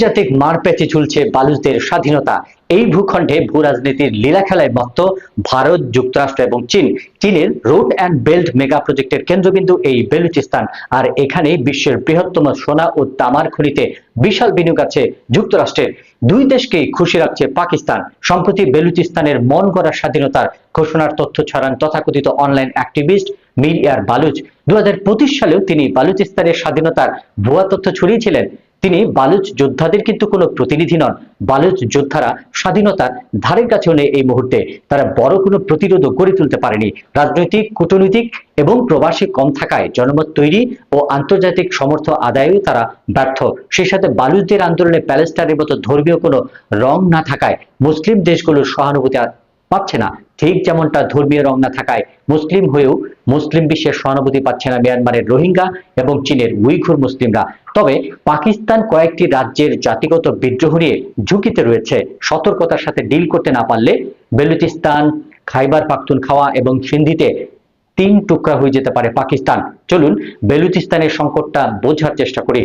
আন্তর্জাতিক মারপ্যাচে ঝুলছে বালুচদের স্বাধীনতা। এই ভূখণ্ডে ভূ রাজনীতির লীলা খেলায় মত্ত ভারত, যুক্তরাষ্ট্র এবং চীন। চীনের রুট অ্যান্ড বেল্ট মেগা প্রজেক্টের কেন্দ্রবিন্দু এই বেলুচিস্তান, আর এখানে বিশ্বের বৃহত্তম সোনা ও তামার খনিতে বিশাল বিনিয়োগ আছে যুক্তরাষ্ট্রের। দুই দেশকেই খুশি রাখছে পাকিস্তান। সম্প্রতি বেলুচিস্তানের মন গড়া স্বাধীনতার ঘোষণার তথ্য ছড়ান তথাকথিত অনলাইন অ্যাক্টিভিস্ট মীর ইয়ার বালুচ। 2025 সালেও তিনি বালুচিস্তানের স্বাধীনতার ভুয়া তথ্য ছড়িয়েছিলেন। তিনি বালুচ যোদ্ধাদের কিন্তু কোনো প্রতিনিধি নন। বালুচ যোদ্ধারা স্বাধীনতার ধারের কাছেও নেই এই মুহূর্তে। তারা বড় কোনো প্রতিরোধও গড়ে তুলতে পারেনি। রাজনৈতিক, কূটনৈতিক এবং প্রবাসী কম থাকায় জনমত তৈরি ও আন্তর্জাতিক সমর্থন আদায়েও তারা ব্যর্থ। সেই সাথে বালুচদের আন্দোলনে প্যালেস্টাইনের মতো ধর্মীয় কোনো রং না থাকায় মুসলিম দেশগুলোর সহানুভূতি পাচ্ছে না। ঠিক যেমনটা ধর্মীয় রং না থাকায় মুসলিম হয়েও মুসলিম বিশ্বের সহানুভূতি পাচ্ছে না মিয়ানমারের রোহিঙ্গা এবং চীনের উইঘুর মুসলিমরা। তবে পাকিস্তান কয়েকটি রাজ্যের জাতিগত বিদ্রোহ নিয়ে ঝুঁকিতে রয়েছে। সতর্কতার সাথে ডিল করতে না পারলে বেলুচিস্তান, খাইবার পাখতুনখাওয়া এবং সিন্ধিতে 3 টুকরা হয়ে যেতে পারে পাকিস্তান। চলুন বেলুচিস্তানের সংকটটা বোঝার চেষ্টা করি।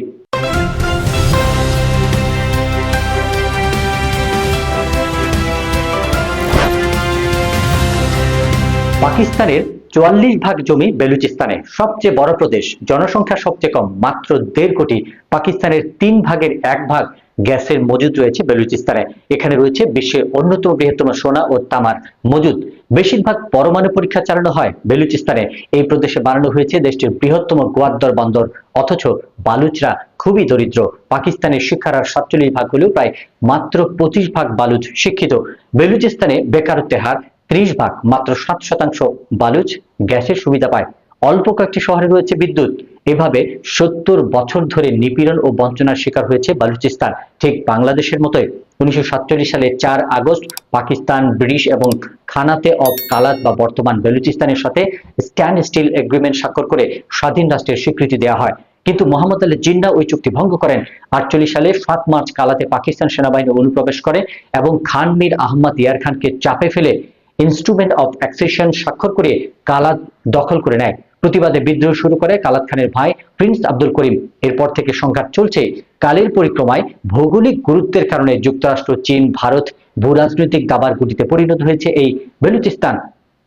পাকিস্তানের 44 ভাগ জমি বেলুচিস্তানে। সবচেয়ে বড় প্রদেশ, জনসংখ্যা সবচেয়ে কম, মাত্র 1.5 কোটি। পাকিস্তানের 3 ভাগের 1 ভাগ গ্যাসের মজুদ রয়েছে বেলুচিস্তানে। এখানে রয়েছে বিশ্বের অন্যতম বৃহত্তম সোনা ও তামার মজুদ। বেশিরভাগ পরমাণু পরীক্ষা চালানো হয় বেলুচিস্তানে। এই প্রদেশে বানানো হয়েছে দেশটির বৃহত্তম গোয়াদ্দর বন্দর। অথচ বালুচরা খুবই দরিদ্র। পাকিস্তানের শিক্ষার হার 47 ভাগ হলেও প্রায় মাত্র 25 ভাগ বালুচ শিক্ষিত। বেলুচিস্তানে বেকারত্বের হার 30 ভাগ, মাত্র 7% বালুচ গ্যাসের সুবিধা পায়। অল্প কয়েকটি শহরে রয়েছে বিদ্যুৎ। এভাবে 70 বছর ধরে নিপীড়ন ও বঞ্চনার শিকার হয়েছে বালুচিস্তান। ঠিক বাংলাদেশের মতোই 1947 সালে 4 আগস্ট পাকিস্তান, ব্রিটিশ এবং খানাতে অফ কালাত বা বর্তমান বেলুচিস্তানের সাথে স্ট্যান্ড স্টিল এগ্রিমেন্ট স্বাক্ষর করে স্বাধীন রাষ্ট্রের স্বীকৃতি দেওয়া হয়। কিন্তু মোহাম্মদ আলী জিন্নাহ ওই চুক্তি ভঙ্গ করেন। 48 সালে 7 মার্চ কালাতে পাকিস্তান সেনাবাহিনী অনুপ্রবেশ করে এবং খান মীর আহমদ ইয়ার খানকে চাপে ফেলে ইনস্ট্রুমেন্ট অফ অ্যাক্সেশন স্বাক্ষর করে কালাত দখল করে নেয়। প্রতিবাদে বিদ্রোহ শুরু করে কালাত খানের ভাই প্রিন্স আব্দুল করিম। এরপর থেকে সংঘাত চলছে। কালের পরিক্রমায় ভৌগোলিক গুরুত্বের কারণে যুক্তরাষ্ট্র, চীন, ভারত ভূ রাজনৈতিক দাবার গুটিতে পরিণত হয়েছে এই বেলুচিস্তান।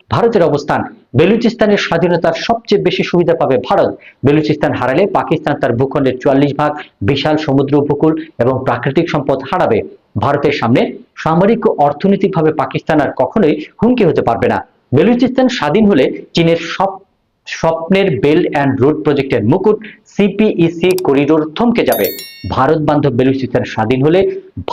ভারতের অবস্থান, বেলুচিস্তানের স্বাধীনতার সবচেয়ে বেশি সুবিধা পাবে ভারত। বেলুচিস্তান হারালে পাকিস্তান তার ভূখণ্ডের 44 ভাগ, বিশাল সমুদ্র উপকূল এবং প্রাকৃতিক সম্পদ হারাবে। ভারতের সামনে সামরিক ও অর্থনৈতিকভাবে পাকিস্তান আর কখনোই হুমকি হতে পারবে না। বেলুচিস্তান স্বাধীন হলে চীনের স্বপ্নের বেল্ট অ্যান্ড রোড প্রজেক্টের মুকুট সিপিইসি করিডোর থমকে যাবে। ভারত বান্ধব বেলুচিস্তান স্বাধীন হলে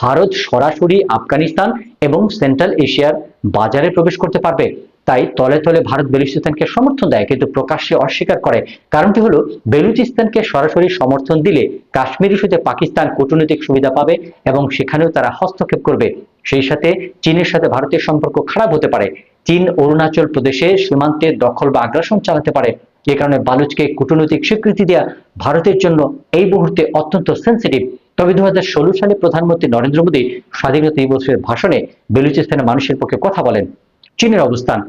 ভারত সরাসরি আফগানিস্তান এবং সেন্ট্রাল এশিয়ার বাজারে প্রবেশ করতে পারবে। তাই তলে তলে ভারত বেলুচিস্তানকে সমর্থন দেয়, কিন্তু প্রকাশ্যে অস্বীকার করে। কারণটি হলো বেলুচিস্তানকে সরাসরি সমর্থন দিলে কাশ্মীর ইস্যুতে পাকিস্তান কূটনৈতিক সুবিধা পাবে এবং সেখানেও তারা হস্তক্ষেপ করবে। সেই সাথে চীনের সাথে ভারতের সম্পর্ক খারাপ হতে পারে। চীন অরুণাচল প্রদেশে সীমান্তের দখল বা আগ্রাসন চালাতে পারে। এ কারণে বালুচকে কূটনৈতিক স্বীকৃতি দেওয়া ভারতের জন্য এই মুহূর্তে অত্যন্ত সেন্সিটিভ। তবে 2016 সালে প্রধানমন্ত্রী নরেন্দ্র মোদী স্বাধীনতা দিবসের ভাষণে বেলুচিস্তানের মানুষের পক্ষে কথা বলেন। চীনের অবস্থান,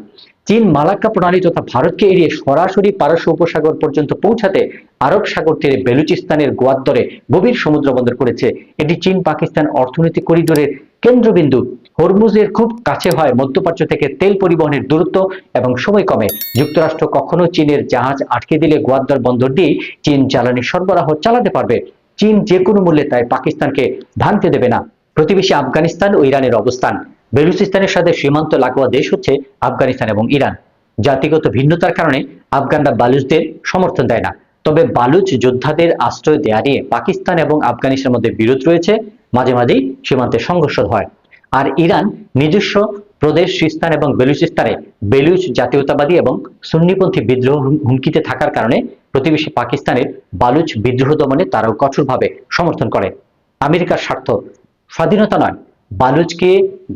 চীন মালাক্কা প্রণালী তথা ভারতকে এড়িয়ে সরাসরি পারস্য উপসাগর পর্যন্ত পৌঁছাতে আরব সাগর তীরে বেলুচিস্তানের গোয়াদ্দরে গভীর সমুদ্র বন্দর করেছে। এটি চীন পাকিস্তান অর্থনৈতিক করিডোরের কেন্দ্রবিন্দু। হরমুজের খুব কাছে হয় মধ্যপ্রাচ্য থেকে তেল পরিবহনের দূরত্ব এবং সময় কমে। যুক্তরাষ্ট্র কখনো চীনের জাহাজ আটকে দিলে গোয়াদ্দর বন্দর দিয়ে চীন জ্বালানি সরবরাহ চালাতে পারবে। চীন যে কোনো মূল্যে তাই পাকিস্তানকে ভাঙতে দেবে না। প্রতিবেশী আফগানিস্তান ও ইরানের অবস্থান, বেলুচিস্তানের সাথে সীমান্ত লাগোয়া দেশ হচ্ছে আফগানিস্তান এবং ইরান। জাতিগত ভিন্নতার কারণে আফগানরা বালুচদের সমর্থন দেয় না। তবে বালুচ যোদ্ধাদের আশ্রয় দেয়া নিয়ে পাকিস্তান এবং আফগানিস্তানের মধ্যে বিরোধ রয়েছে। মাঝে মাঝেই সীমান্তে সংঘর্ষ হয়। আর ইরান নিজস্ব প্রদেশ সিস্তান এবং বেলুচিস্তানে বেলুচ জাতীয়তাবাদী এবং সুন্নিপন্থী বিদ্রোহ হুমকিতে থাকার কারণে প্রতিবেশী পাকিস্তানের বালুচ বিদ্রোহ দমনে তারাও কঠোরভাবে সমর্থন করে। আমেরিকার স্বার্থ, স্বাধীনতা নয়, বালুচকে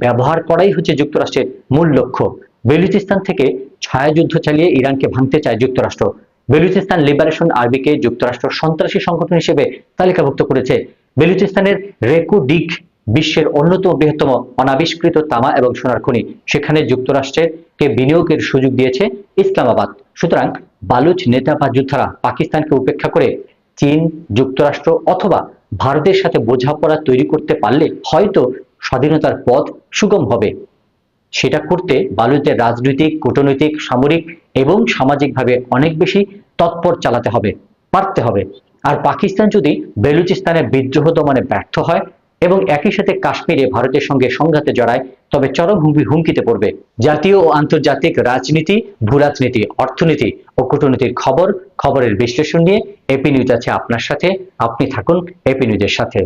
ব্যবহার করাই হচ্ছে যুক্তরাষ্ট্রের মূল লক্ষ্য। বেলুচিস্তান থেকে ছায়াযুদ্ধ চালিয়ে ইরানকে ভাঙতে চায় যুক্তরাষ্ট্র। বেলুচিস্তান লিবারেশন আর্মিকে যুক্তরাষ্ট্র সন্ত্রাসী সংগঠন হিসেবে তালিকাভুক্ত করেছে। বেলুচিস্তানের রেকো ডিক বিশ্বের অন্যতম বৃহত্তম অনাবিষ্কৃত তামা এবং সোনার খনি। সেখানে যুক্তরাষ্ট্রকে বিনিয়োগের সুযোগ দিয়েছে ইসলামাবাদ। সুতরাং বালুচ নেতা বা যোদ্ধারা পাকিস্তানকে উপেক্ষা করে চীন, যুক্তরাষ্ট্র অথবা ভারতের সাথে বোঝাপড়া তৈরি করতে পারলে হয়তো স্বাধীনতার পথ সুগম হবে। সেটা করতে ভারতের রাজনৈতিক, কূটনৈতিক, সামরিক এবং সামাজিকভাবে অনেক বেশি তৎপর চালাতে হবে, পারতে হবে। আর পাকিস্তান যদি বেলুচিস্তানে বিদ্রোহ দমনে ব্যর্থ হয় এবং একই সাথে কাশ্মীরে ভারতের সঙ্গে সংঘাতে জড়ায়, তবে চরম হুমকিতে পড়বে। জাতীয় ও আন্তর্জাতিক রাজনীতি, ভূরাজনীতি, অর্থনীতি ও কূটনীতির খবরের বিশ্লেষণ নিয়ে এপি নিউজ আছে আপনার সাথে। আপনি থাকুন এপি নিউজের সাথে।